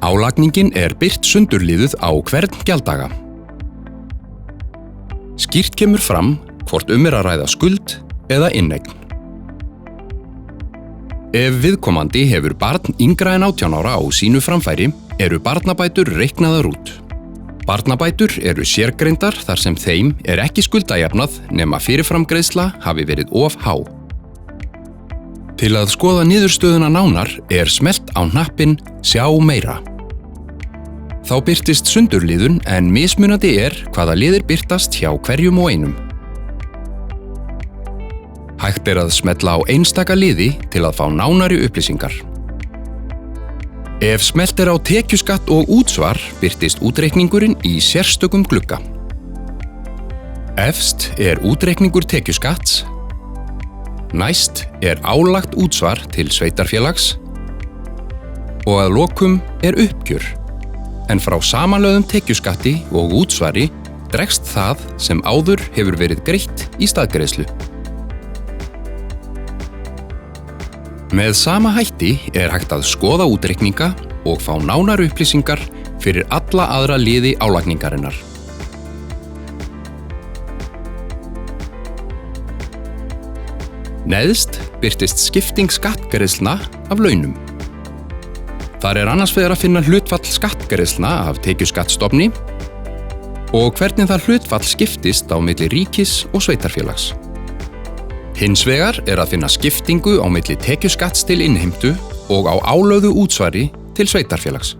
Álagningin birt sundurliðuð á hvern gjalddaga. Skýrt kemur fram hvort að ræða skuld eða inneign. Ef viðkomandi hefur barn yngra en 18 ára á sínu framfæri, barnabætur reiknaðar út. Barnabætur sérgreindar þar sem þeim ekki skuldajafnað nema fyrirframgreiðsla hafi verið of há. Til að skoða niðurstöðuna nánar smellt á hnappinn Sjá meira. Þá birtist sundurliðun en mismunandi hvaða liðir birtast hjá hverjum og einum. Hægt að smella á einstaka liði til að fá nánari upplýsingar. Ef smellt á tekjuskatt og útsvar birtist útreikningurinn í sérstökum glugga. Efst útreikningur tekjuskatts, næst álagt útsvar til sveitarfélags og að lokum uppgjör, en frá samanlögðum tekjuskatti og útsvari dregst það sem áður hefur verið greitt í staðgreiðslu. Með sama hætti hægt að skoða útreikninga og fá nánar upplýsingar fyrir alla aðra liði álagningarinnar. Neðst birtist skipting skattgreiðslna af launum. Þar annars vegar að finna hlutfall skattgreiðslna af tekjuskattsstofni og hvernig það hlutfall skiptist á milli ríkis og sveitarfélags. Hins vegar að finna skiptingu á milli tekjuskatts til innheimtu og á álögðu útsvari til sveitarfélags.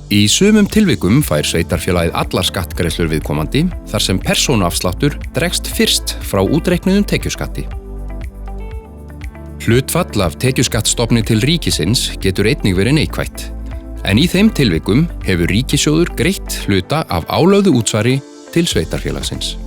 Í sumum tilvikum fær sveitarfélagið allar skattgreiðslur viðkomandi þar sem persónuafsláttur dregst fyrst frá útreiknuðum tekjuskatti. Hlutfall af tekjuskattsstofni til ríkisins getur einnig verið neikvætt, en í þeim tilvikum hefur ríkissjóður greitt hluta af álögðu útsvari til sveitarfélagsins.